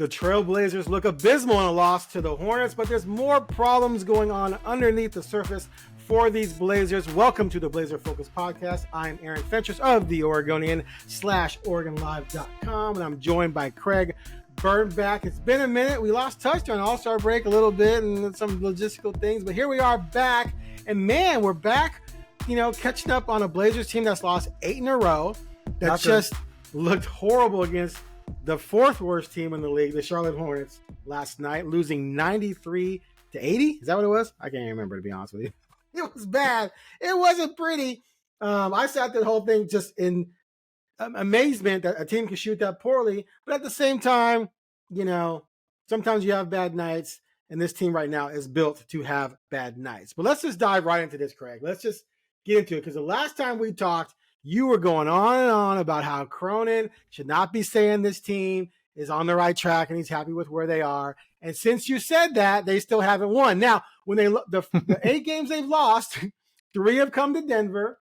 The Trailblazers look abysmal in a loss to the Hornets, but there's more problems going on underneath the surface for these Blazers. Welcome to the Blazer Focus Podcast. I'm Aaron Fentress of the Oregonian/OregonLive.com, and I'm joined by Craig Birnbach. It's been a minute. We lost touch during All-Star break a little bit and some logistical things, but here we are back. And man, we're back, catching up on a Blazers team that's lost 8 in a row. That just looked horrible against the fourth worst team in the league, the Charlotte Hornets, last night, losing 93-80. Is that what it was? I can't remember, to be honest with you. It was bad. It wasn't pretty. I sat the whole thing just in amazement that a team can shoot that poorly. But at the same time, sometimes you have bad nights, and this team right now is built to have bad nights. But let's just dive right into this, Craig. Let's just get into it, because the last time we talked, you were going on and on about how Cronin should not be saying this team is on the right track and he's happy with where they are. And since you said that, they still haven't won. Now, when the 8 games they've lost, 3 have come to Denver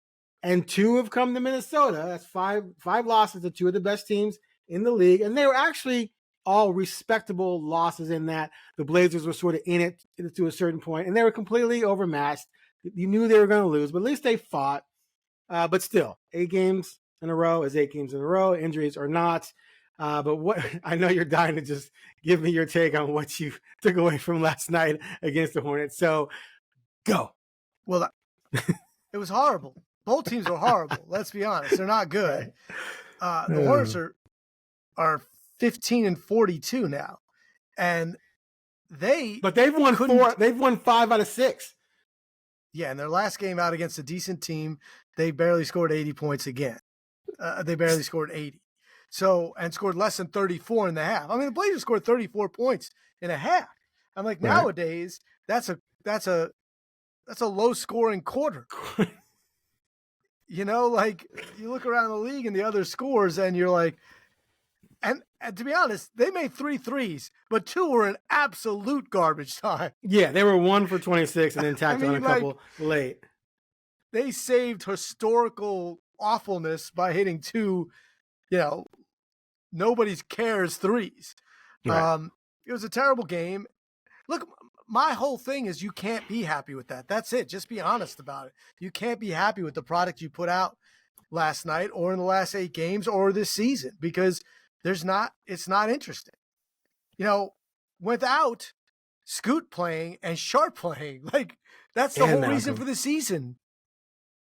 and 2 have come to Minnesota. That's five losses to 2 of the best teams in the league. And they were actually all respectable losses in that. The Blazers were sort of in it to a certain point, and they were completely overmatched. You knew they were going to lose, but at least they fought. But still, 8 games in a row is 8 games in a row, injuries or not. But what I know you're dying to just give me your take on what you took away from last night against the Hornets. So go. Well, it was horrible. Both teams are horrible. Let's be honest. They're not good. The Hornets are 15-42 now. And But they've won 4. They've won 5 out of 6. Yeah, in their last game out against a decent team, they barely scored 80 points again. They barely scored 80. And scored less than 34 in the half. I mean, the Blazers scored 34 points in a half. I'm like, nowadays, that's a low scoring quarter. You look around the league and the other scores, and you're like, and to be honest, they made 3 threes, but 2 were in absolute garbage time. Yeah, they were 1 for 26 and then tacked on a couple late. They saved historical awfulness by hitting 2, nobody's cares threes. Right. It was a terrible game. Look, my whole thing is you can't be happy with that. That's it. Just be honest about it. You can't be happy with the product you put out last night or in the last 8 games or this season, because it's not interesting. Without Scoot playing and Sharp playing, that's the whole reason for the season.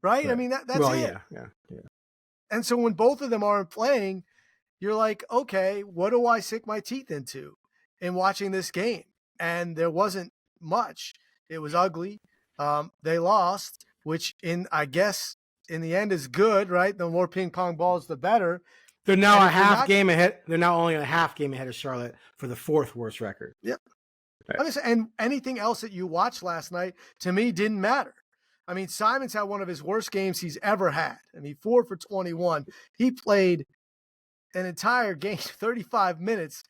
Right? I mean, that's it. Yeah. And so when both of them aren't playing, you're like, okay, what do I sink my teeth into in watching this game? And there wasn't much. It was ugly. They lost, which I guess in the end is good, right? The more ping pong balls, the better. They're now game ahead. They're now only a half game ahead of Charlotte for the 4th worst record. Yep. Right. And anything else that you watched last night, to me, didn't matter. I mean, Simons had one of his worst games he's ever had. 4 for 21. He played an entire game, 35 minutes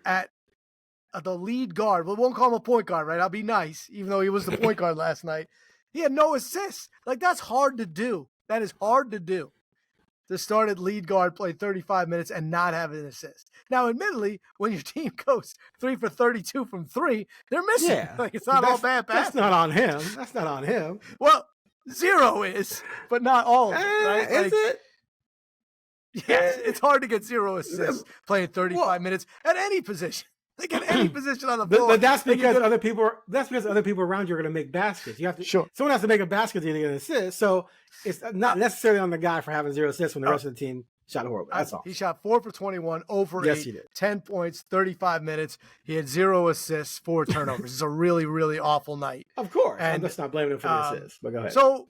at the lead guard. We won't call him a point guard, right? I'll be nice, even though he was the point guard last night. He had no assists. That's hard to do. That is hard to do. To start at lead guard, play 35 minutes, and not have an assist. Now, admittedly, when your team goes 3 for 32 from 3, they're missing. Yeah, it's not all bad passes. That's not on him. That's not on him. Well, 0 is, but not all of it, right? Is it? Yes, it's hard to get 0 assists playing 35 minutes at any position. At any position on the floor. But that's because other people around you are going to make baskets. You have to. Sure. Someone has to make a basket to get an assist. So it's not necessarily on the guy for having 0 assists when the rest of the team shot horrible. That's all. He shot 4 for 21, 0 for 8, yes, he did. 10 points, 35 minutes. He had 0 assists, 4 turnovers. It's a really, really awful night. Of course. And let's not blame him for the assists. But go ahead. So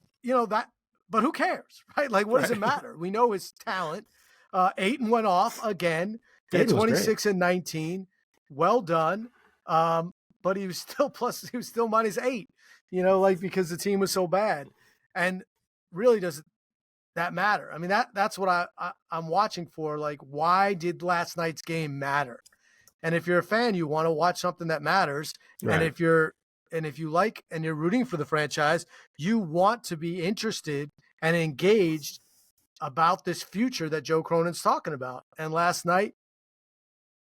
but who cares, right? What does it matter? We know his talent. Ayton went off again. He had 26 and 19. Well done. But he was still -8, because the team was so bad. And really, does that matter? I mean, that's what I'm watching for. Why did last night's game matter? And if you're a fan, you want to watch something that matters. Right. And if you like and you're rooting for the franchise, you want to be interested and engaged about this future that Joe Cronin's talking about. And last night,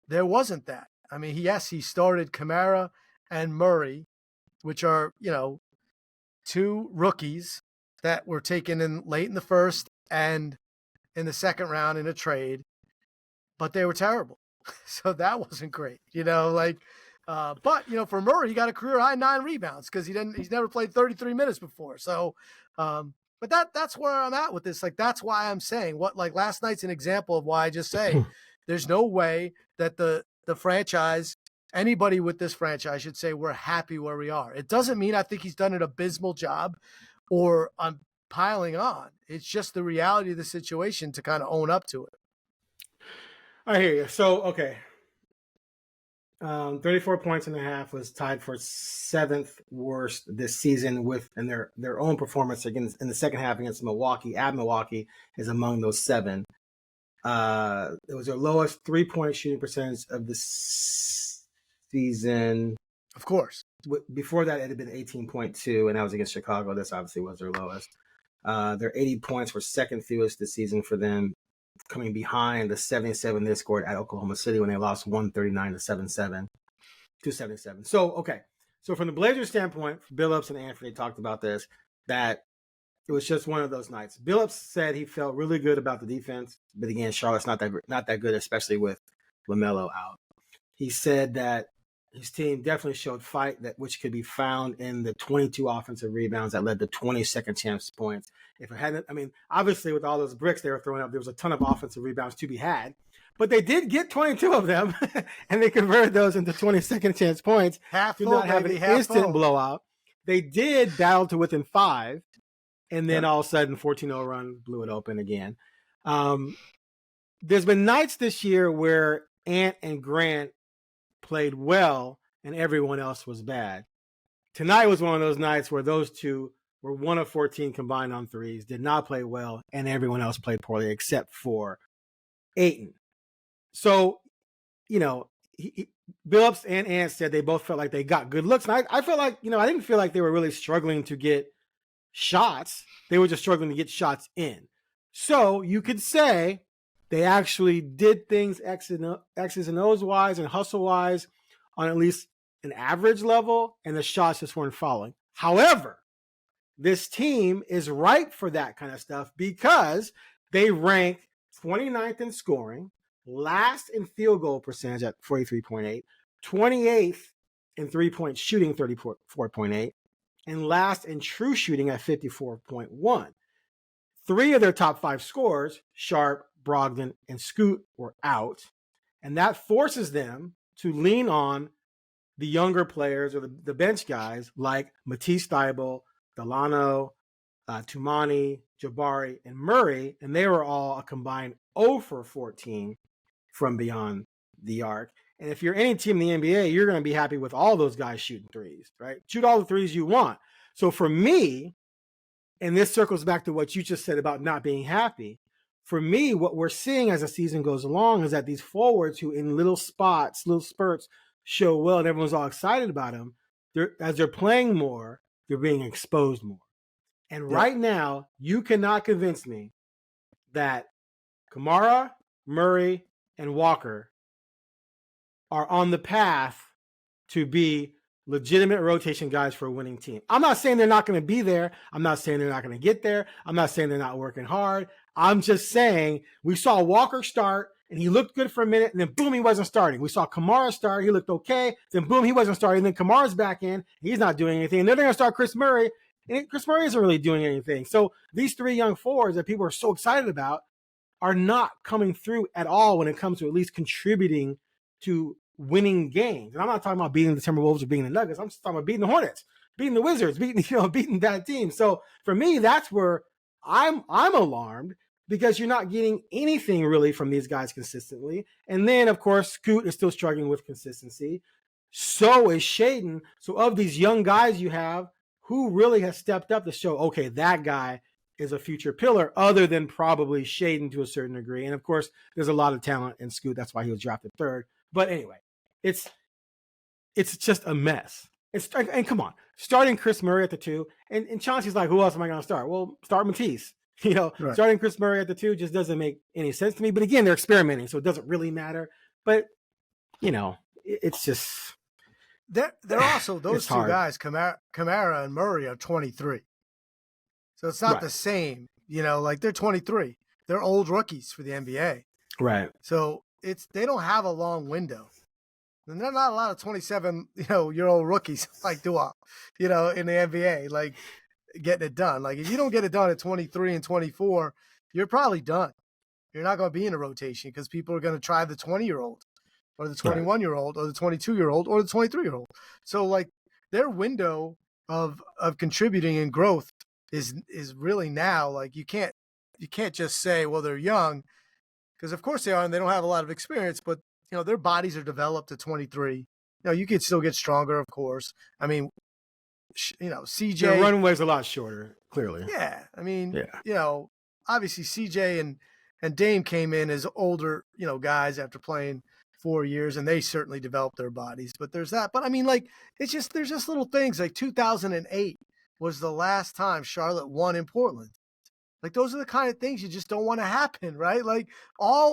there wasn't that. I mean, yes, he started Kamara and Murray, which are, two rookies that were taken in late in the first and in the second round in a trade, but they were terrible. So that wasn't great, but for Murray, he got a career high 9 rebounds because he's never played 33 minutes before. So, but that's where I'm at with this. Like, that's why I'm saying last night's an example of why I just say there's no way that the franchise, anybody with this franchise should say we're happy where we are. It doesn't mean I think he's done an abysmal job or I'm piling on. It's just the reality of the situation to kind of own up to it. I hear you. So, okay. 34 points and a half was tied for 7th worst this season and their own performance against in the second half against Milwaukee. At Milwaukee is among those 7. It was their lowest 3-point shooting percentage of the season. Of course. Before that, it had been 18.2, and that was against Chicago. This obviously was their lowest. Their 80 points were second fewest this season for them, coming behind the 77 they scored at Oklahoma City when they lost 139 to 77. So, okay. So from the Blazers standpoint, Billups and Anthony talked about this, that it was just one of those nights. Billups said he felt really good about the defense, but again, Charlotte's not that good, especially with LaMelo out. He said that his team definitely showed fight, which could be found in the 22 offensive rebounds that led to 20 second chance points. If it hadn't, obviously with all those bricks they were throwing up, there was a ton of offensive rebounds to be had, but they did get 22 of them, and they converted those into 20 second chance points. Half to full, not have an instant blowout. They did battle to within 5, and then all of a sudden 14-0 run blew it open again. There's been nights this year where Ant and Grant played well and everyone else was bad. Tonight was one of those nights where those two were 1 of 14 combined on threes, did not play well, and everyone else played poorly except for Ayton. So, Billups and Ant said they both felt like they got good looks. And I felt like, I didn't feel like they were really struggling to get shots. They were just struggling to get shots in. So you could say they actually did things X's and O's wise and hustle wise on at least an average level, and the shots just weren't falling. However, this team is ripe for that kind of stuff because they rank 29th in scoring, last in field goal percentage at 43.8, 28th in three-point shooting, 34.8, and last in true shooting at 54.1. 3 of their top 5 scorers, Sharp, Brogdon, and Scoot, were out, and that forces them to lean on the younger players or the bench guys like Matisse Thybulle, Delano, Tumani, Jabari, and Murray, and they were all a combined 0 for 14 from beyond the arc. And if you're any team in the NBA, you're going to be happy with all those guys shooting threes, right? Shoot all the threes you want. So for me, and this circles back to what you just said about not being happy, for me, what we're seeing as the season goes along is that these forwards who in little spots, little spurts, show well and everyone's all excited about them, as they're playing more, they're being exposed more. And right now, you cannot convince me that Kamara, Murray, and Walker are on the path to be legitimate rotation guys for a winning team. I'm not saying they're not going to be there. I'm not saying they're not going to get there. I'm not saying they're not working hard. I'm just saying we saw Walker start and he looked good for a minute and then boom, he wasn't starting. We saw Kamara start. He looked okay. Then boom, he wasn't starting. Then Kamara's back in. He's not doing anything. And then they're going to start Chris Murray. And Chris Murray isn't really doing anything. So these 3 young forwards that people are so excited about are not coming through at all when it comes to at least contributing to winning games. And I'm not talking about beating the Timberwolves or beating the Nuggets. I'm just talking about beating the Hornets, beating the Wizards, beating that team. So for me, that's where I'm alarmed, because you're not getting anything really from these guys consistently. And then, of course, Scoot is still struggling with consistency. So is Shaedon. So of these young guys you have, who really has stepped up to show, okay, that guy is a future pillar, other than probably Shaedon to a certain degree. And of course, there's a lot of talent in Scoot. That's why he was drafted 3rd. But anyway, it's just a mess. And come on, starting Chris Murray at the 2, and Chauncey's like, who else am I going to start? Well, start Matisse. Right. Starting Chris Murray at the 2 just doesn't make any sense to me. But again, they're experimenting, so it doesn't really matter. But it's just they're also those two hard. guys, Kamara and Murray, are 23. So it's not the same, like they're 23. They're old rookies for the NBA. Right. So they don't have a long window. And there are not a lot of 27, year old rookies like Dua, in the NBA, like getting it done. Like if you don't get it done at 23 and 24, you're probably done. You're not going to be in a rotation because people are going to try the 20-year-old or the 21-year-old or the 22-year-old or the 23-year-old. So like their window of contributing and growth is really now. Like you can't just say, well, they're young, because of course they are and they don't have a lot of experience, but their bodies are developed at 23. You could still get stronger, of course. I mean, CJ. The runway's a lot shorter, clearly. Yeah. I mean, obviously CJ and Dame came in as older, guys after playing 4 years, and they certainly developed their bodies. But there's that. But I mean, like, there's just little things. Like 2008 was the last time Charlotte won in Portland. Like those are the kind of things you just don't want to happen, right? Like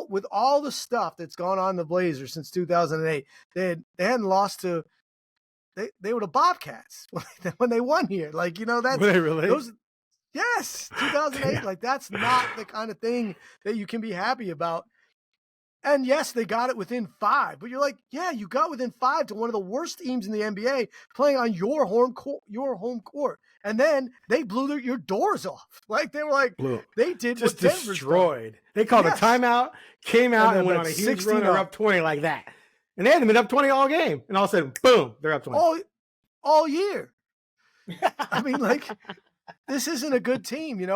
with all the stuff that's gone on in the Blazers since 2008, they hadn't lost to they were the Bobcats when they won here. Like that's were they really? Yes, 2008. Like that's not the kind of thing that you can be happy about. And yes, they got it within 5, but you're like, yeah, you got within 5 to one of the worst teams in the NBA playing on your home court. And then they blew your doors off. Like they were like, they did just what Denver's destroyed. done. They called a timeout, came out and went on a huge run. They're up 20 like that. And they hadn't been up 20 all game. And all of a sudden, boom, they're up 20. All year. I mean, like, this isn't a good team,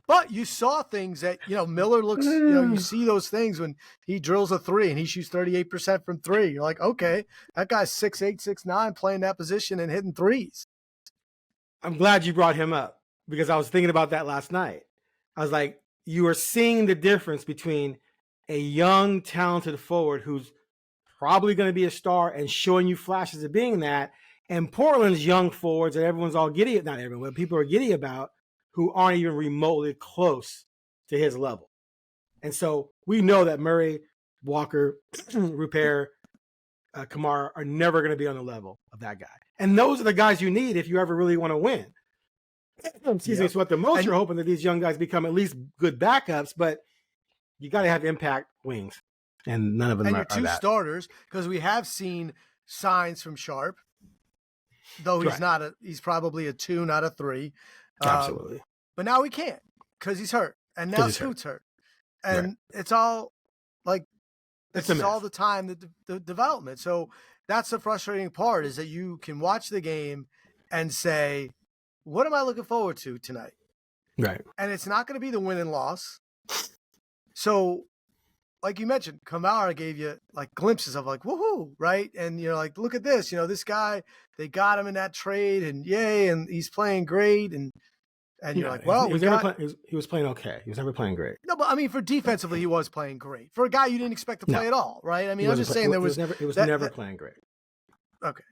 but you saw things that, Miller looks, you see those things when he drills a 3 and he shoots 38% from 3. You're like, okay, that guy's 6'8", 6'9", playing that position and hitting threes. I'm glad you brought him up because I was thinking about that last night. I was like, you are seeing the difference between a young, talented forward who's probably going to be a star and showing you flashes of being that, and Portland's young forwards that everyone's all giddy, not everyone, people are giddy about, who aren't even remotely close to his level. And so we know that Murray, Walker, Rupert, Kamara are never going to be on the level of that guy. And those are the guys you need if you ever really want to win. Excuse me. So at the most, you're hoping that these young guys become at least good backups, but you got to have impact wings. And none of them are that. And your two starters, because we have seen signs from Sharp, though he's probably a 2, not a 3. Absolutely. But now he can't because he's hurt. And now Scoot's hurt. And it's all like, this is all the time, the development. So that's the frustrating part, is that you can watch the game and say, what am I looking forward to tonight? Right. And it's not going to be the win and loss. So, like you mentioned, Kamara gave you like glimpses of like, woohoo, right? And you're like, look at this, this guy, they got him in that trade and yay, and he's playing great. And you're like, well, he was playing okay. He was never playing great. No, but I mean, for defensively, he was playing great. For a guy you didn't expect to play at all, right? I mean, I'm just saying he was never playing great. Okay.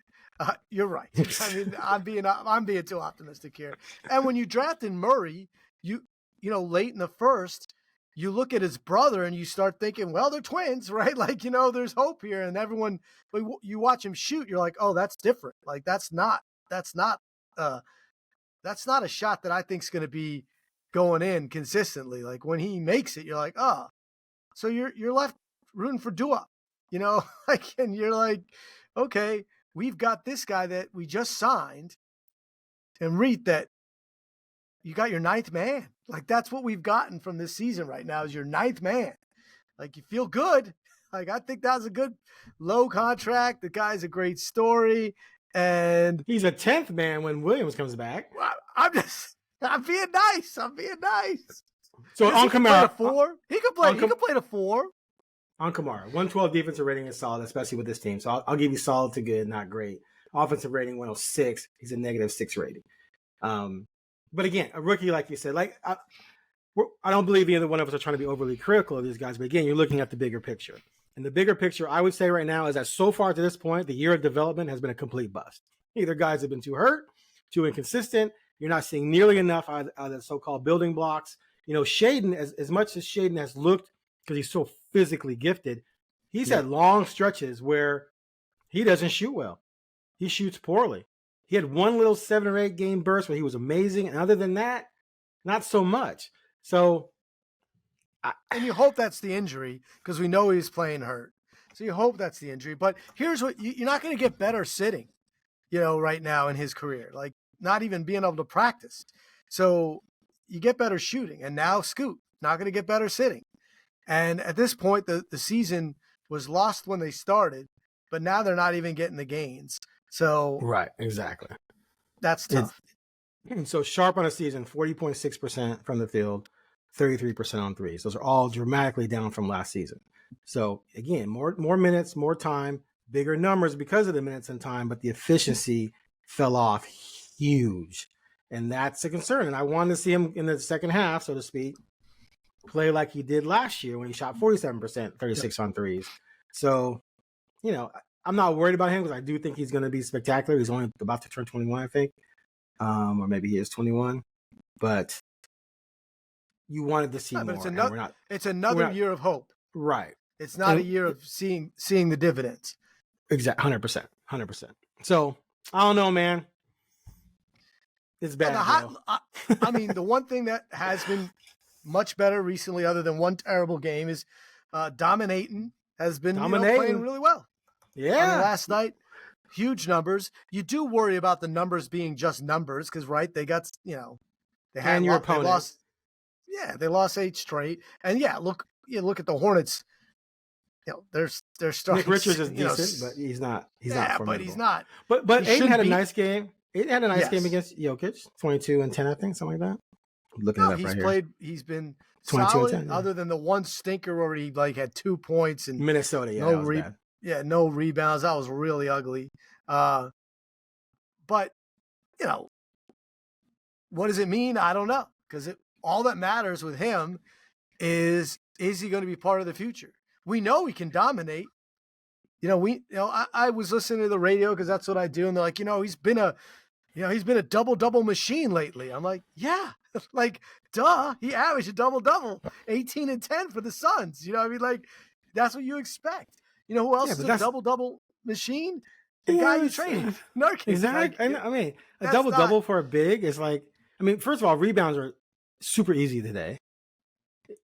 You're right. I mean, I'm being too optimistic here. And when you drafted Murray, you late in the first, you look at his brother and you start thinking, well, they're twins, right? Like, there's hope here. And everyone, you watch him shoot, you're like, oh, that's different. Like, that's not a shot that I think is going to be going in consistently. Like when he makes it, you're like, oh, so you're left rooting for Dua, and you're like, okay, we've got this guy that we just signed, and read that you got your 9th man. Like that's what we've gotten from this season right now, is your 9th man. Like you feel good. Like I think that's a good low contract. The guy's a great story. And he's a 10th man when Williams comes back. I'm being nice. So on Kamara, he could play the 4. On Kamara, 112 defensive rating is solid, especially with this team. So I'll give you solid to good, not great. Offensive rating 106. He's a -6 rating. But again, a rookie, like you said, like I don't believe either one of us are trying to be overly critical of these guys. But again, you're looking at the bigger picture. And the bigger picture, I would say right now, is that so far to this point, the year of development has been a complete bust. Either guys have been too hurt, too inconsistent. You're not seeing nearly enough out of the so-called building blocks. Shaden, as much as Shaden has looked, because he's so physically gifted, He's had long stretches where he doesn't shoot well. He shoots poorly. He had one little 7 or 8 game burst where he was amazing. And other than that, not so much. So. And you hope that's the injury because we know he's playing hurt. So you hope that's the injury. But here's what you're not going to get better sitting, right now in his career, like not even being able to practice. So you get better shooting. And now Scoot, not going to get better sitting. And at this point, the season was lost when they started, but now they're not even getting the gains. So right, exactly. That's tough. So Sharp on a season, 40.6% from the field, 33% on threes. Those are all dramatically down from last season. So again, more minutes, more time, bigger numbers because of the minutes and time, but the efficiency fell off huge. And that's a concern. And I wanted to see him in the second half, so to speak, play like he did last year when he shot 47%, 36 on threes. So, I'm not worried about him because I do think he's going to be spectacular. He's only about to turn 21, I think. Or maybe he is 21. But you wanted to see more. It's another year of hope. Right. It's not a year of seeing the dividends. Exactly. 100%. So, I don't know, man. It's bad. I mean, the one thing that has been much better recently, other than one terrible game, is dominating has been playing really well. Yeah. Last night, huge numbers. You do worry about the numbers being just numbers because, right, they got, they had your opponent. They lost 8 straight. And look at the Hornets. They're starting. Nick Richards is decent, but he's not. He's not. But he's not. But Aiden had a nice game. Aiden had a nice game against Jokic, 22 and 10, I think, something like that. I'm looking it up right here. He's been solid, 10, other than the one stinker where he had 2 points and Minnesota. Yeah, that was bad. No rebounds. That was really ugly. But what does it mean? I don't know, because all that matters with him is he going to be part of the future? We know he can dominate. I was listening to the radio because that's what I do, and they're like, he's been a double machine lately. I'm like, yeah, like duh. He averaged a double, 18 and 10 for the Suns. That's what you expect. Who else is a double machine? The guy you traded, Nurkic. Exactly. I mean, a double for a big is like. I mean, first of all, rebounds are super easy today.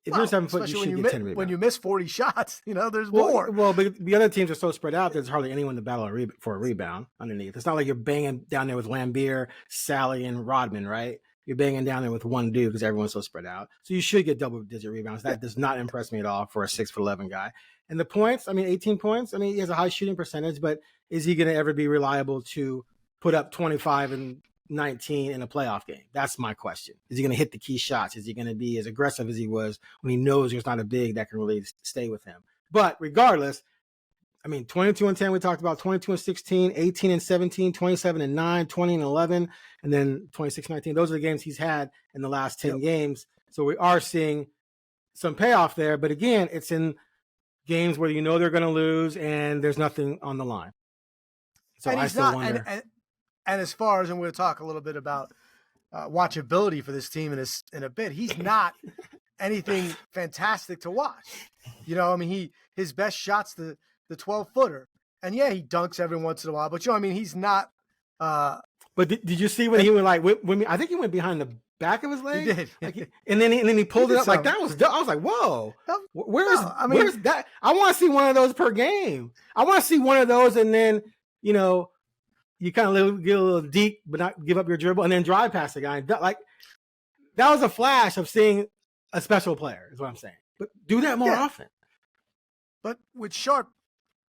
If you're 7 foot, you should get 10 rebounds. When you miss 40 shots, there's more. Well, but the other teams are so spread out, there's hardly anyone to battle for a rebound underneath. It's not like you're banging down there with Lambeer, Sally, and Rodman, right? You're banging down there with one dude because everyone's so spread out. So you should get double-digit rebounds. That does not impress me at all for a 6'11" guy. And the points, 18 points. He has a high shooting percentage, but is he going to ever be reliable to put up 25 and 19 in a playoff game? That's my question. Is he going to hit the key shots? Is he going to be as aggressive as he was when he knows there's not a big that can really stay with him? But regardless, 22 and 10, we talked about 22 and 16, 18 and 17, 27 and 9, 20 and 11, and then 26 and 19. Those are the games he's had in the last 10 games. So we are seeing some payoff there. But again, it's in games where they're going to lose and there's nothing on the line. So I still wonder. And as far as, and we'll talk a little bit about watchability for this team in a bit, he's not anything fantastic to watch. His best shot's the 12-footer. And he dunks every once in a while. But, he's not. But did you see when he went I think he went behind the back of his leg? He did. And then he pulled it up like that was I was like, whoa. Where's that? I want to see one of those per game. I want to see one of those and then, you kind of get a little deep, but not give up your dribble, and then drive past the guy. Like that was a flash of seeing a special player, is what I'm saying. But do that more often. But with Sharp,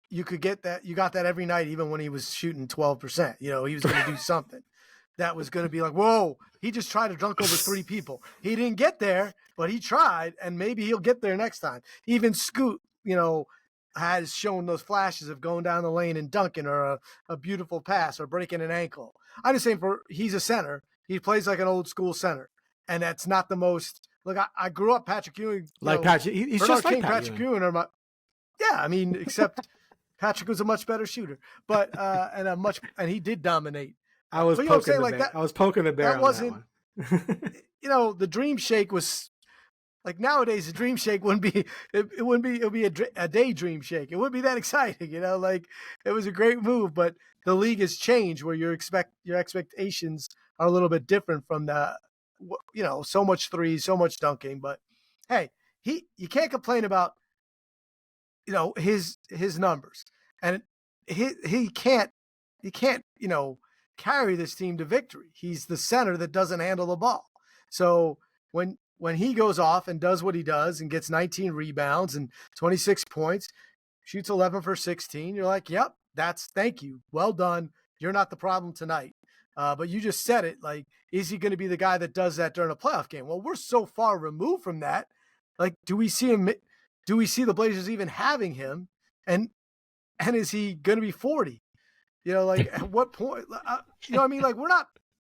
you could get that. You got that every night, even when he was shooting 12%. He was going to do something that was going to be like, whoa, he just tried to dunk over 3 people. He didn't get there, but he tried, and maybe he'll get there next time. Even Scoot, has shown those flashes of going down the lane and dunking or a beautiful pass or breaking an ankle. I'm just saying he's a center. He plays like an old school center. And that's not the most – look, I grew up Patrick Ewing. Patrick. He's Bernard just like King, Patrick Ewing. Except Patrick was a much better shooter. But and he did dominate. I was poking the bear. I was poking the bear. That wasn't – the dream shake was Like nowadays, a dream shake wouldn't be, it would be a daydream shake. It wouldn't be that exciting, like it was a great move, but the league has changed where your expectations are a little bit different from so much threes, so much dunking, but hey, you can't complain about, his numbers, and he can't, carry this team to victory. He's the center that doesn't handle the ball. So when he goes off and does what he does and gets 19 rebounds and 26 points, shoots 11 for 16, you're like, yep, thank you. Well done. You're not the problem tonight. But you just said it, like, is he going to be the guy that does that during a playoff game? Well, we're so far removed from that. Like, do we see the Blazers even having him? And is he going to be 40? Like at what point,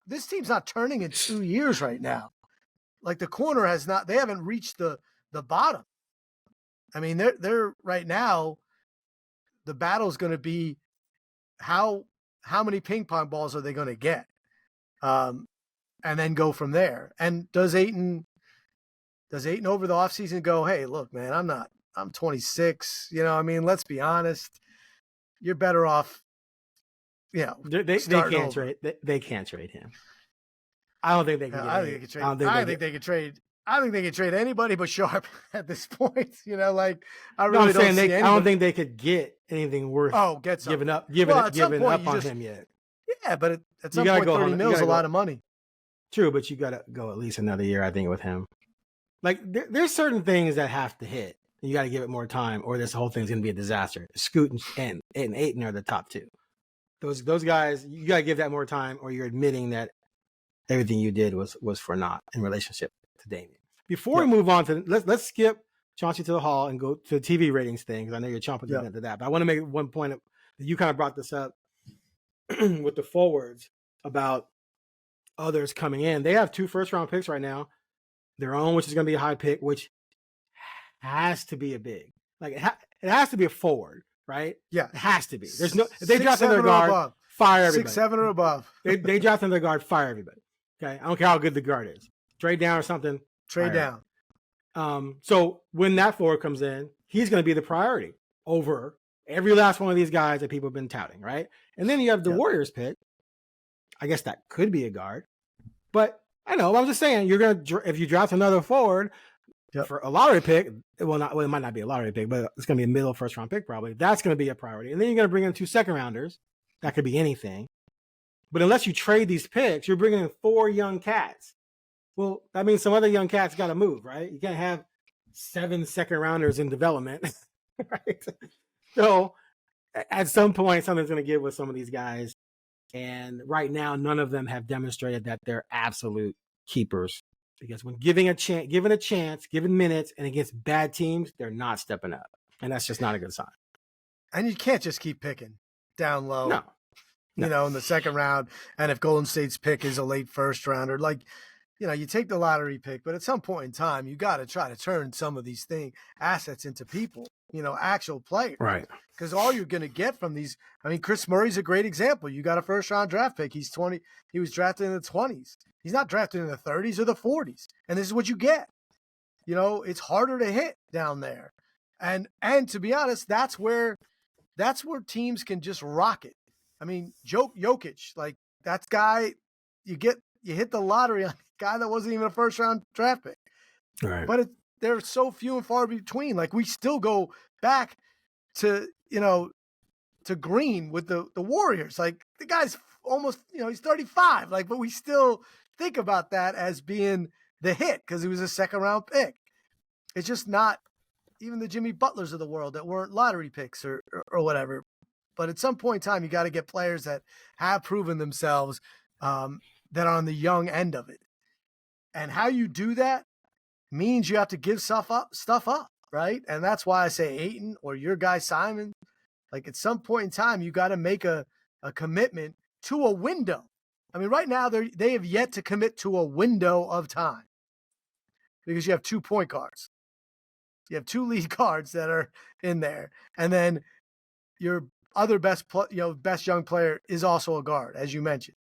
this team's not turning in 2 years right now. Like the corner they haven't reached the bottom. I mean, they're right now, the battle is going to be how many ping pong balls are they going to get? And then go from there. And does Ayton over the offseason go, hey, look, man, I'm 26. Let's be honest. You're better off. They can't trade. They can't trade him. I don't think they can. I think they could trade. I think they could trade anybody but Sharp at this point. I don't think they could get anything worth. Get giving up on him yet. Yeah, but at some point, 30 mil is a lot of money. True, but you got to go at least another year, I think, with him. Like there's certain things that have to hit. You got to give it more time, or this whole thing's going to be a disaster. Scoot and Ayton are the top two. Those guys, you got to give that more time, or you're admitting that everything you did was for naught in relationship to Damian. Before we move on to let's skip Chauncey to the Hall and go to the TV ratings thing, because I know you're chomping into that. But I want to make one point that you kind of brought this up with the forwards about others coming in. They have 2 first-round picks right now. Their own, which is going to be a high pick, which has to be a big. Like it has to be a forward, right? Yeah, it has to be. There's no. If they draft in their guard, fire everybody. 6'7" or above. they draft in their guard, fire everybody. Okay, I don't care how good the guard is. Trade down or something. Trade down. So when that forward comes in, he's going to be the priority over every last one of these guys that people have been touting, right? And then you have the Warriors pick. I guess that could be a guard, but I know. I'm just saying, if you draft another forward for a lottery pick, it might not be a lottery pick, but it's going to be a middle first round pick probably. That's going to be a priority, and then you're going to bring in 2 second rounders. That could be anything. But unless you trade these picks, you're bringing in 4 young cats. Well, that means some other young cats got to move, right? You can't have 7 second rounders in development, right? So at some point, something's going to give with some of these guys. And right now, none of them have demonstrated that they're absolute keepers. Because when given a chance, given minutes, and against bad teams, they're not stepping up. And that's just not a good sign. And you can't just keep picking down low. No. In the second round. And if Golden State's pick is a late first rounder, you take the lottery pick, but at some point in time, you got to try to turn some of these assets into people, actual players. Right. Because all you're going to get from these, Chris Murray's a great example. You got a first round draft pick. He's 20. He was drafted in the 20s. He's not drafted in the 30s or the 40s. And this is what you get. It's harder to hit down there. And to be honest, that's where teams can just rock it. Jokic, like that guy, you hit the lottery on a guy that wasn't even a first round draft pick. Right. But they're so few and far between. Like we still go back to, to Green with the Warriors. Like the guy's almost, he's 35. Like, but we still think about that as being the hit because he was a second round pick. It's just not even the Jimmy Butlers of the world that weren't lottery picks or whatever. But at some point in time, you got to get players that have proven themselves that are on the young end of it. And how you do that means you have to give stuff up, right? And that's why I say Ayton or your guy Simon, like at some point in time, you got to make a commitment to a window. Right now they have yet to commit to a window of time because you have 2 point guards. You have 2 lead guards that are in there. And then your other best young player is also a guard, as you mentioned.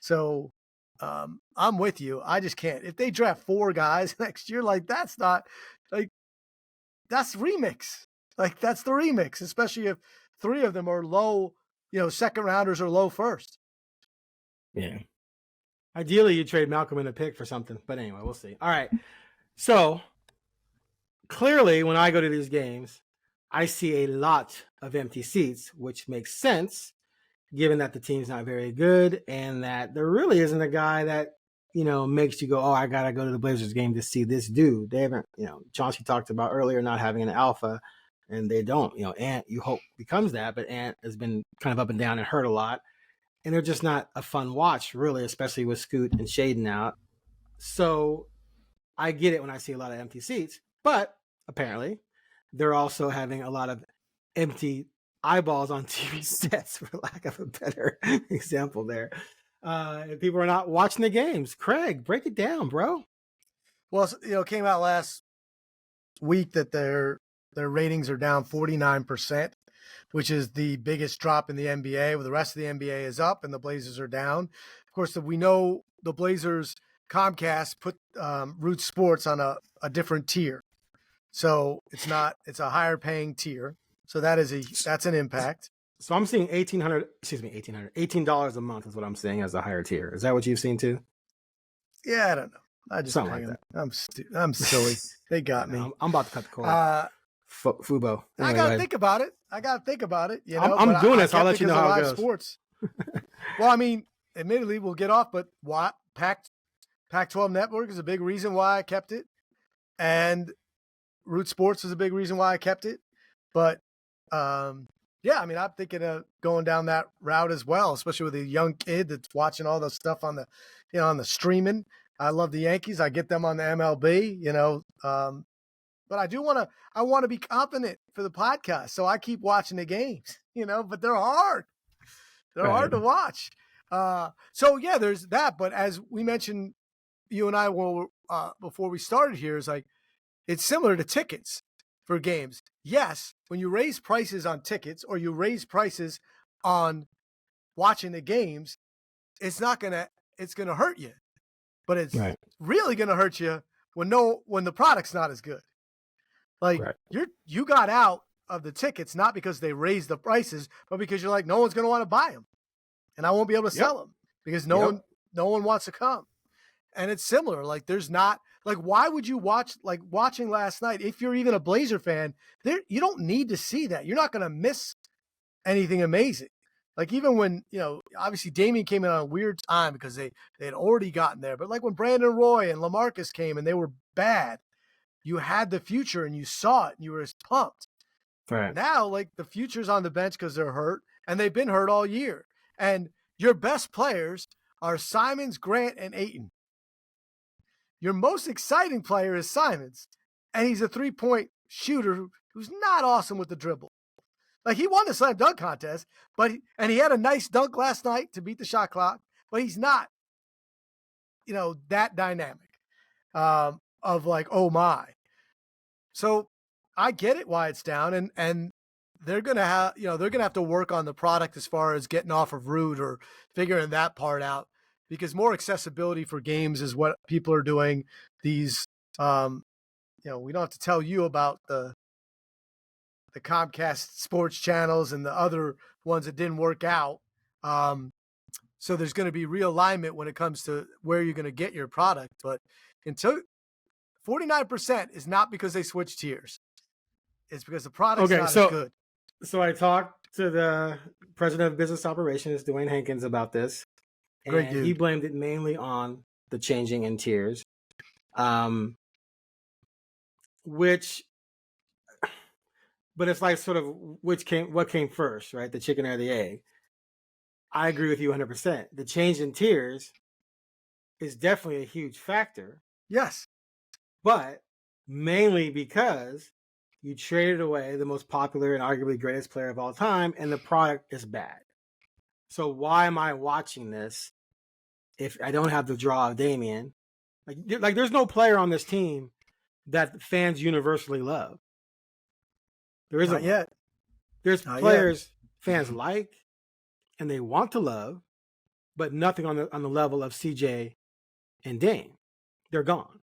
So I'm with you. I just can't. If they draft 4 guys next year, like that's remix. Like that's the remix, especially if 3 of them are low, second rounders or low first. Yeah. Ideally, you trade Malcolm in a pick for something. But anyway, we'll see. All right. So clearly, when I go to these games, I see a lot of empty seats, which makes sense given that the team's not very good and that there really isn't a guy that, makes you go, oh, I got to go to the Blazers game to see this dude. They haven't, Chauncey talked about earlier not having an alpha, and they don't. Ant, you hope becomes that, but Ant has been kind of up and down and hurt a lot. And they're just not a fun watch, really, especially with Scoot and Shaden out. So I get it when I see a lot of empty seats, but apparently they're also having a lot of empty eyeballs on TV sets, for lack of a better example there. And people are not watching the games. Craig, break it down, bro. Well, it came out last week that their ratings are down 49%, which is the biggest drop in the NBA, where the rest of the NBA is up and the Blazers are down. Of course, we know the Blazers, Comcast put Root Sports on a different tier. So it's a higher paying tier. So that's an impact. So I'm seeing $18 a month is what I'm seeing as a higher tier. Is that what you've seen too? Yeah, I don't know. I just something like that. I'm silly. They got me. I'm about to cut the cord. Fubo. Anyway, I gotta think about it. I'm doing this. I'll let you know how it goes. Sports. Well, I mean, admittedly, we'll get off, but Pac-12 Network is a big reason why I kept it, and Root Sports is a big reason why I kept it. But yeah, I mean, I'm thinking of going down that route as well, especially with a young kid that's watching all the stuff on the, on the streaming. I love the Yankees. I get them on the MLB, but I want to be confident for the podcast. So I keep watching the games, but they're hard. They're hard to watch. So yeah, there's that. But as we mentioned, you and I before we started here, is like, it's similar to tickets for games. Yes, when you raise prices on tickets or you raise prices on watching the games, it's going to hurt you. But it's really going to hurt you when the product's not as good. Like you got out of the tickets not because they raised the prices, but because you're like, no one's going to want to buy them, and I won't be able to sell them because no one wants to come. And it's similar. Like there's not like, why would you watching last night? If you're even a Blazer fan, you don't need to see that. You're not going to miss anything amazing. Like even when, obviously Damian came in on a weird time because they had already gotten there. But like when Brandon Roy and LaMarcus came and they were bad, you had the future and you saw it and you were just pumped. Right. Now, like the future's on the bench because they're hurt and they've been hurt all year. And your best players are Simons, Grant, and Ayton. Your most exciting player is Simons, and he's a 3-point shooter who's not awesome with the dribble. Like he won the slam dunk contest, and he had a nice dunk last night to beat the shot clock, but he's not, that dynamic of like, oh my. So I get it why it's down, and they're gonna have to work on the product as far as getting off of Root or figuring that part out. Because more accessibility for games is what people are doing. These, we don't have to tell you about the Comcast sports channels and the other ones that didn't work out. So there's going to be realignment when it comes to where you're going to get your product. But until 49% is not because they switched tiers. It's because the product's not as good. So I talked to the president of business operations, Dwayne Hankins, about this. And he blamed it mainly on the changing in tiers, but it's like sort of what came first, right? The chicken or the egg? I agree with you 100%. The change in tiers is definitely a huge factor. Yes. But mainly because you traded away the most popular and arguably greatest player of all time, and the product is bad. So why am I watching this if I don't have the draw of Damian? Like there's no player on this team that fans universally love. There isn't yet. There's players fans like and they want to love, but nothing on the level of CJ and Dame. They're gone.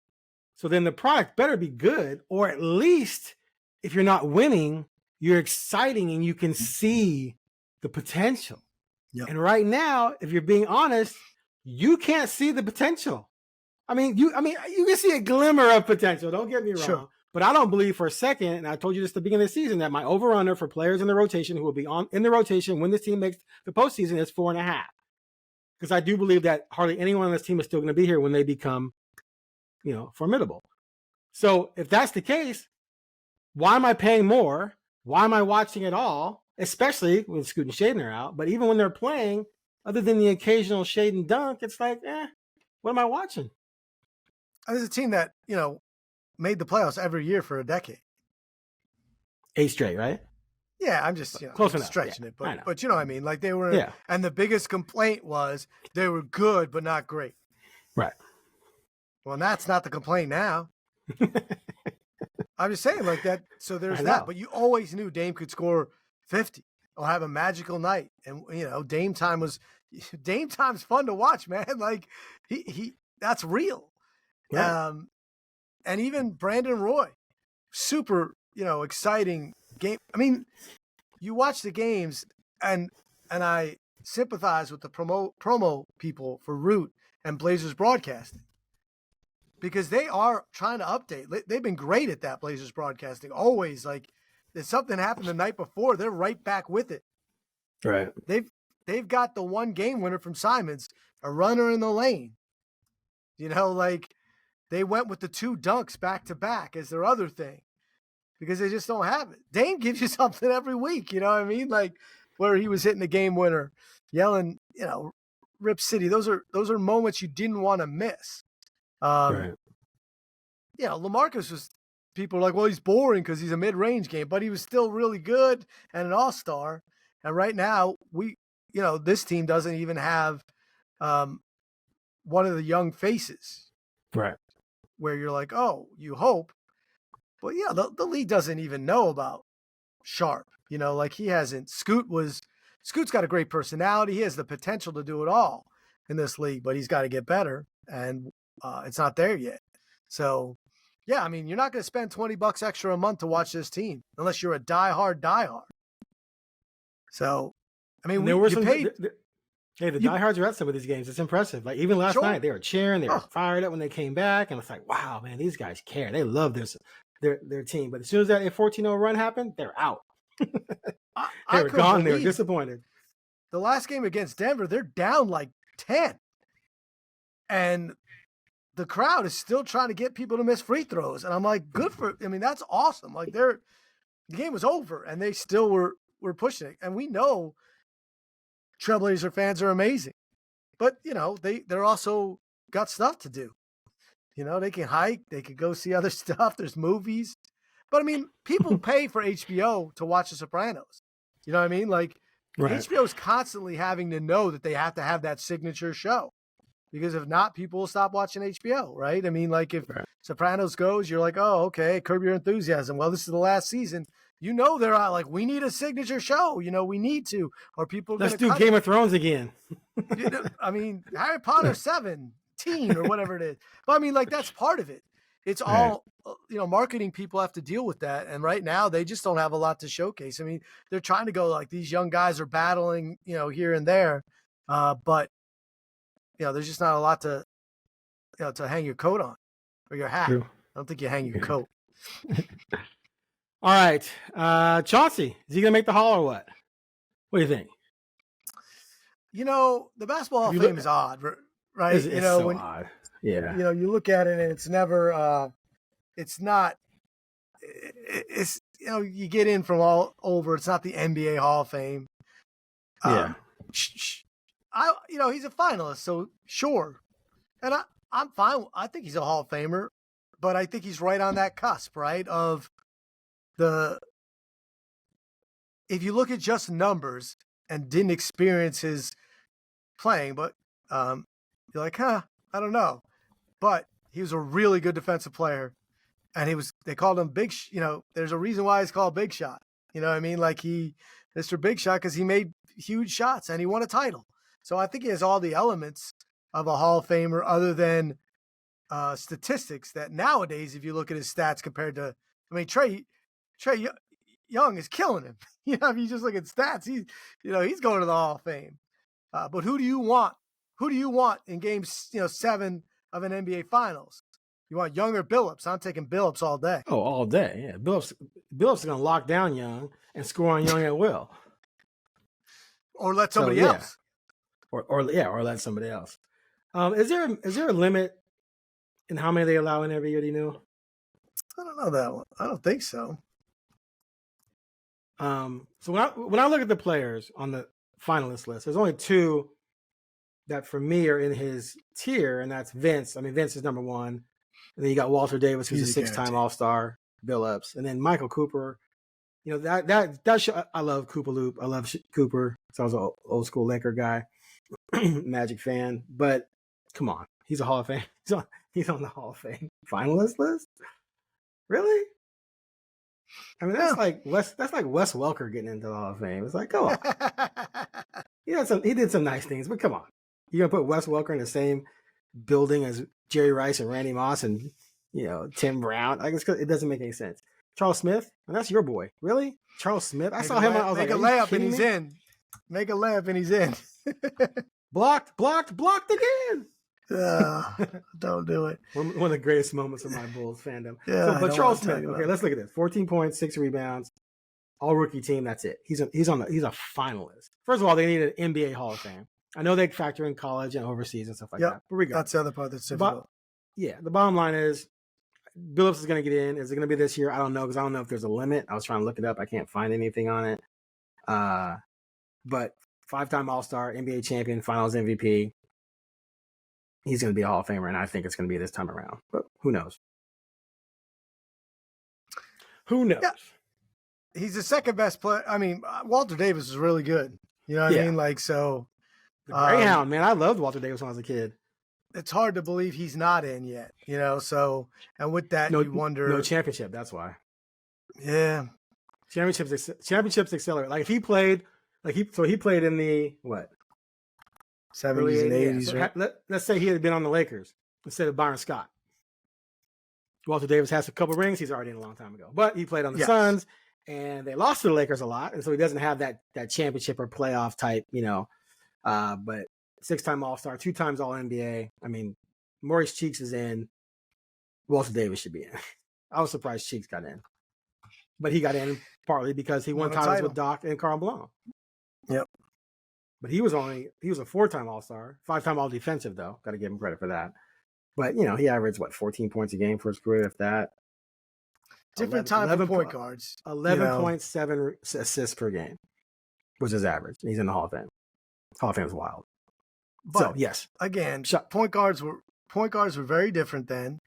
So then the product better be good, or at least if you're not winning, you're exciting and you can see the potential. Yep. And right now, if you're being honest, you can't see the potential. I mean, you can see a glimmer of potential. Don't get me wrong. Sure. But I don't believe for a second, and I told you this at the beginning of the season, that my over-under for players in the rotation who will be in the rotation when this team makes the postseason is 4.5. Because I do believe that hardly anyone on this team is still going to be here when they become, formidable. So if that's the case, why am I paying more? Why am I watching it all? Especially when Scoot and Shaden are out. But even when they're playing, other than the occasional Shaden dunk, it's like, what am I watching? There's a team that, made the playoffs every year for a decade. 8 straight, right? Yeah, I'm just close enough. Stretching it, I know. but you know what I mean. Like they were, and the biggest complaint was they were good but not great. Right. Well, that's not the complaint now. I'm just saying like that. So there's that. But you always knew Dame could score 50 or have a magical night, and Dame time's fun to watch, man. Like he that's real. Right. And even Brandon Roy, super, exciting game. I mean, you watch the games, and I sympathize with the promo people for Root and Blazers broadcasting because they are trying to update. They've been great at that, Blazers broadcasting. Always, like, if something happened the night before, they're right back with it. Right. They've got the one game winner from Simons, a runner in the lane. Like they went with the 2 dunks back to back as their other thing. Because they just don't have it. Dame gives you something every week, you know what I mean? Like where he was hitting the game winner, yelling, Rip City. Those are moments you didn't want to miss. Right. LaMarcus was, people are like, well, he's boring because he's a mid-range game, but he was still really good and an all-star. And right now, this team doesn't even have one of the young faces. Right. Where you're like, oh, you hope. But the league doesn't even know about Sharp. Like he hasn't. Scoot's got a great personality. He has the potential to do it all in this league, but he's got to get better, and it's not there yet. So, yeah, I mean, you're not going to spend $20 extra a month to watch this team unless you're a diehard. So, I mean, there were some. The diehards are at some of these games. It's impressive. Like even last night, they were cheering. They were fired up when they came back, and it's like, wow, man, these guys care. They love their team. But as soon as that 14-0 run happened, they're out. They were gone. They were disappointed. The last game against Denver, they're down like 10, and the crowd is still trying to get people to miss free throws. And I'm like, that's awesome. Like the game was over, and they still were pushing it. And we know Trailblazer fans are amazing, but they're also got stuff to do. They can hike, they could go see other stuff. There's movies, but I mean, people pay for HBO to watch The Sopranos. You know what I mean? Like right. HBO is constantly having to know that they have to have that signature show, because if not, people will stop watching HBO. Right? I mean, like if Sopranos goes, you're like, oh, okay, Curb Your Enthusiasm. Well, this is the last season. They're out like, we need a signature show. We need to, or people. Let's do Game of Thrones again. I mean, Harry Potter 17 or whatever it is. But I mean, like that's part of it. It's all, marketing people have to deal with that. And right now they just don't have a lot to showcase. I mean, they're trying to go like these young guys are battling, here and there. But there's just not a lot to hang your coat on or your hat. True. I don't think you hang your coat. All right. Chauncey, is he going to make the Hall or what? What do you think? The Basketball Hall of Fame is odd, right? It's so odd. Yeah. You look at it and it's never, it's not, it's, you get in from all over. It's not the NBA Hall of Fame. Yeah. He's a finalist, so sure. And I'm fine. I think he's a Hall of Famer, but I think he's right on that cusp, right? If you look at just numbers and didn't experience his playing, but you're like, I don't know. But he was a really good defensive player, and they called him Big. There's a reason why he's called Big Shot. You know what I mean? Like Mr. Big Shot, because he made huge shots and he won a title. So I think he has all the elements of a Hall of Famer other than statistics that nowadays, if you look at his stats compared to, I mean, Trey Young is killing him. If you just look at stats, he's going to the Hall of Fame. But who do you want? Who do you want in game 7 of an NBA Finals? You want Young or Billups? I'm taking Billups all day. Oh, all day. Yeah. Billups is going to lock down Young and score on Young at will. Or let somebody else. Or let somebody else. Is there a limit in how many they allow in every year? Do you know? I don't know that one. I don't think so. So when I look at the players on the finalist list, there's only 2 that for me are in his tier, and that's Vince. I mean, Vince is number 1. And then you got Walter Davis, who's a 6-time All-Star, Billups, and then Michael Cooper. I love Cooper Loop. I love Cooper. So I was an old school Laker guy, Magic fan. But come on, he's a Hall of Fame. He's on the Hall of Fame finalist list. Really? I mean, that's like Wes Welker getting into the Hall of Fame. It's like, come on. He did some nice things, but come on. You're gonna put Wes Welker in the same building as Jerry Rice and Randy Moss and Tim Brown? It doesn't make any sense. Charles Smith, and that's your boy. Really? Charles Smith? I saw him. I was like, make a layup and he's in. Make a layup and he's in. Blocked again. Don't do it. One of the greatest moments of my Bulls fandom. Yeah, but Charles Smith. Okay, let's look at this. 14 points, 6 rebounds, all rookie team. That's it. He's a finalist. First of all, they need an NBA Hall of Fame. I know they factor in college and overseas and stuff like that. But that's the other part that's difficult. The bottom line is Billups is going to get in. Is it going to be this year? I don't know, because I don't know if there's a limit. I was trying to look it up. I can't find anything on it. But 5-time All-Star, NBA champion, Finals MVP. He's going to be a Hall of Famer, and I think it's going to be this time around. But who knows? Who knows? Yeah. He's the second best player. I mean, Walter Davis is really good. You know what I mean? Like, so. The Greyhound, man. I loved Walter Davis when I was a kid. It's hard to believe he's not in yet, so, and with that, you wonder. No championship, that's why. Yeah. Championships accelerate. Like, if he played, he played in the, what? 70s and 80s. So right? Let's say he had been on the Lakers instead of Byron Scott. Walter Davis has a couple rings. He's already in a long time ago. But he played on the Suns, and they lost to the Lakers a lot, and so he doesn't have that championship or playoff type, but 6-time All-Star, 2 times All-NBA. I mean, Maurice Cheeks is in. Walter Davis should be in. I was surprised Cheeks got in. But he got in partly because he won titles with Doc and Karl Malone. Yep. But he was a 4-time All-Star, 5-time All-Defensive, though. Got to give him credit for that. But, he averaged, 14 points a game for his career, if that. Different time for point guards. 11.7 assists per game was his average. And he's in the Hall of Fame. Hall of Fame is wild. But, so, yes. Again, point guards were very different then.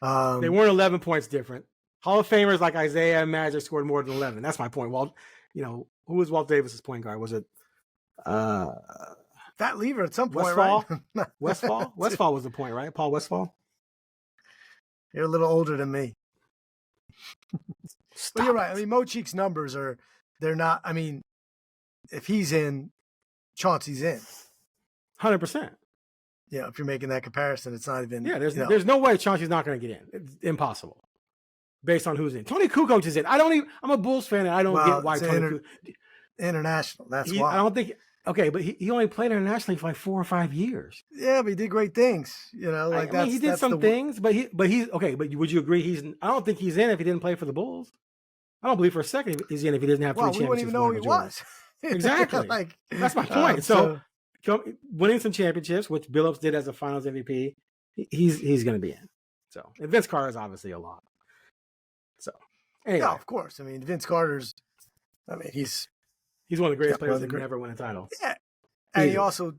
They weren't 11 points different. Hall of Famers like Isaiah and Magic scored more than 11. That's my point. Who was Walt Davis's point guard? Was it Fat Lever at some point, Westfall? Right? Westfall? Westfall was the point, right? Paul Westfall? You're a little older than me. But you're right. I mean, Mo Cheeks' numbers they're not, I mean, if he's in, Chauncey's in. 100%. Yeah, if you're making that comparison, it's not even. Yeah, there's no way Chauncey's not going to get in. It's impossible. Based on who's in. Tony Kukoc is in. I'm a Bulls fan, and I don't get why Tony Kukoc. International, that's why. I don't think. Okay, but he only played internationally for 4 or 5 years. Yeah, but he did great things. He did some things, but he's okay. But would you agree I don't think he's in if he didn't play for the Bulls. I don't believe for a second he's in if he doesn't have 3 championships. We wouldn't even know who he was. Exactly. That's my point. So winning some championships, which Billups did as a Finals MVP, he's going to be in. So, and Vince Carter is obviously a lot. So, anyway. Yeah, of course. I mean, Vince Carter's. I mean, he's one of the greatest players to never win a title. Yeah, and he also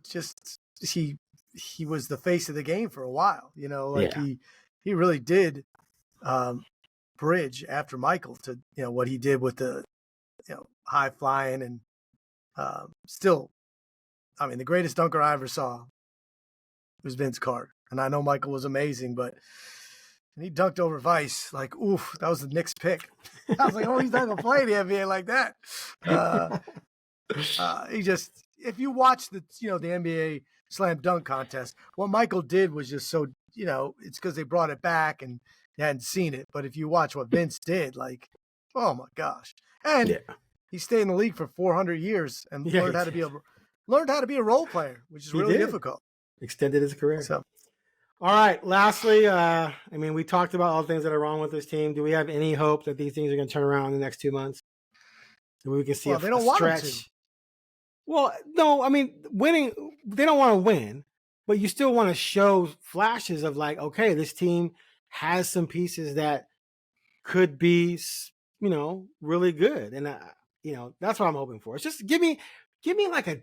he was the face of the game for a while. He really did bridge after Michael to what he did with the high flying and still. I mean, the greatest dunker I ever saw was Vince Carter. And I know Michael was amazing, but when he dunked over Vice, oof, that was the Knicks pick. I was like, he's not going to play the NBA like that. if you watch the NBA slam dunk contest, what Michael did was just so, it's because they brought it back and you hadn't seen it. But if you watch what Vince did, like, oh my gosh. And he stayed in the league for 400 years and learned how to be a role player, which is really difficult. Extended his career. So, all right. Lastly, we talked about all the things that are wrong with this team. Do we have any hope that these things are going to turn around in the next 2 months? That we can see they don't want stretch. them to. Well, no, winning, they don't want to win, but you still want to show flashes of like, okay, this team has some pieces that could be, really good. And, that's what I'm hoping for. It's just give me like a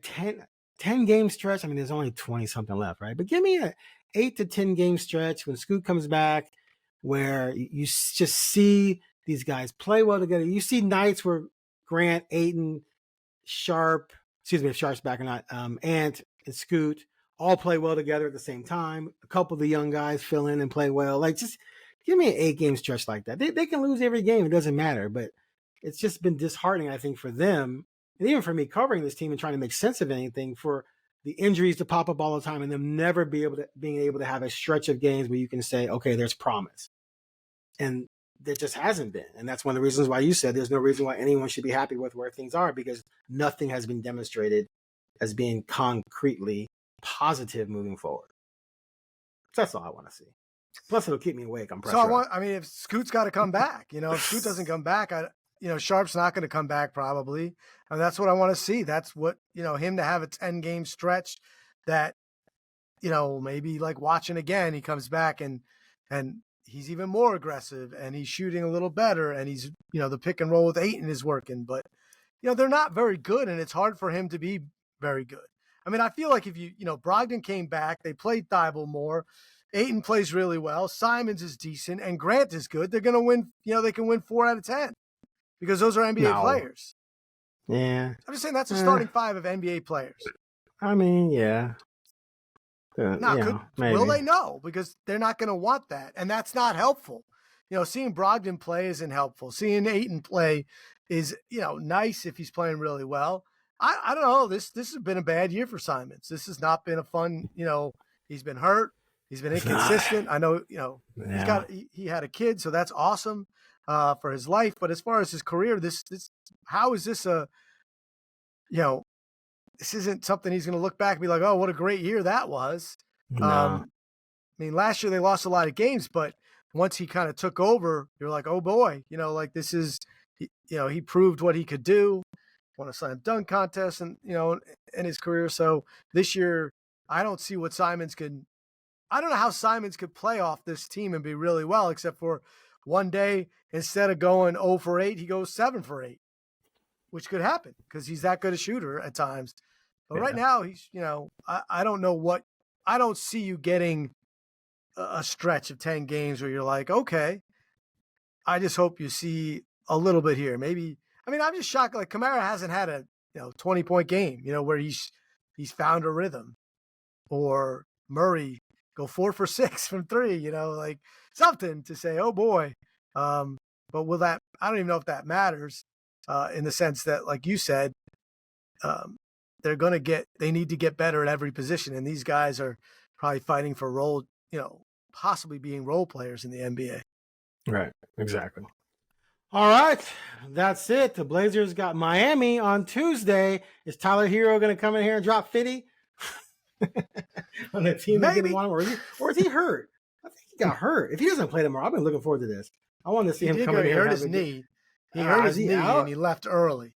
10 game stretch. There's only 20 something left, right? But give me a 8 to 10 game stretch when Scoot comes back where you just see these guys play well together. You see nights where Grant, Ayton, Sharp, excuse me if Sharp's back or not, Ant and Scoot all play well together at the same time. A couple of the young guys fill in and play well. Like, just give me an 8 game stretch like that. They can lose every game. It doesn't matter. But it's just been disheartening, I think, for them. And even for me covering this team and trying to make sense of anything, for the injuries to pop up all the time and them never being able to have a stretch of games where you can say, okay, there's promise. And there just hasn't been. And that's one of the reasons why you said there's no reason why anyone should be happy with where things are, because nothing has been demonstrated as being concretely positive moving forward. So that's all I want to see. Plus, it'll keep me awake. I'm pressurized. So if Scoot's got to come back, if Scoot doesn't come back, Sharp's not going to come back probably. And that's what I want to see. That's what, him to have a 10 game stretch that, maybe like watching again, he comes back and he's even more aggressive and he's shooting a little better and he's, the pick and roll with Ayton is working, but, they're not very good and it's hard for him to be very good. I feel like if Brogdon came back, they played Thibault more, Ayton plays really well, Simons is decent, and Grant is good, they're going to win, they can win 4 out of 10 because those are NBA players. Yeah. I'm just saying that's a starting 5 of NBA players. Yeah. Will they? No, because they're not going to want that. And that's not helpful. Seeing Brogdon play isn't helpful. Seeing Ayton play is, nice if he's playing really well. I don't know. This has been a bad year for Simons. This has not been a fun, he's been hurt. He's been inconsistent. I know, he had a kid, so that's awesome for his life. But as far as his career, how is this this isn't something he's going to look back and be like, oh, what a great year that was. No. Last year they lost a lot of games, but once he kind of took over, you're like, oh boy, this is, he proved what he could do, won a slam dunk contest and, in his career. So this year, I don't see what I don't know how Simons could play off this team and be really well, except for one day, instead of going 0 for 8, he goes 7 for 8, which could happen because he's that good a shooter at times. But right now, he's, I don't know I don't see you getting a stretch of 10 games where you're like, okay, I just hope you see a little bit here. Maybe, I'm just shocked. Like Kamara hasn't had a 20-point game, where he's found a rhythm, or Murray go 4 for 6 from 3, like something to say, oh boy. But I don't even know if that matters in the sense that, like you said, they need to get better at every position. And these guys are probably fighting for role, possibly being role players in the NBA. Right. Exactly. All right. That's it. The Blazers got Miami on Tuesday. Is Tyler Hero going to come in here and drop 50 on the team? Maybe. Or is he hurt? I think he got hurt. If he doesn't play tomorrow, I've been looking forward to this. I want to see him come in here. He hurt his knee. He hurt his knee and he left early.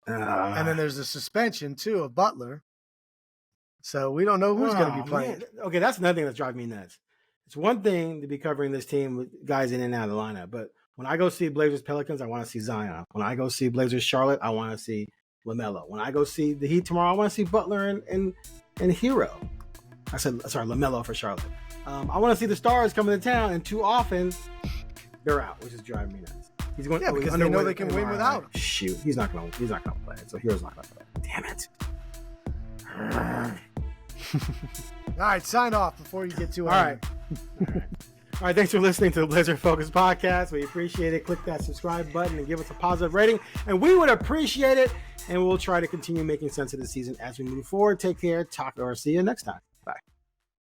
And then there's a suspension, too, of Butler. So we don't know who's going to be playing. Man. Okay, that's another thing that's driving me nuts. It's one thing to be covering this team with guys in and out of the lineup, but when I go see Blazers Pelicans, I want to see Zion. When I go see Blazers Charlotte, I want to see LaMelo. When I go see the Heat tomorrow, I want to see Butler and Hero. I said, sorry, LaMelo for Charlotte. I want to see the stars coming to town, and too often they're out, which is driving me nuts. He's going, because they know they can win without him. Shoot, he's not going to play it. So Hero's not going to play it. Damn it. All right, sign off before you get too angry. All right, thanks for listening to the Blazer Focus Podcast. We appreciate it. Click that subscribe button and give us a positive rating. And we would appreciate it and we'll try to continue making sense of the season as we move forward. Take care. Talk or see you next time.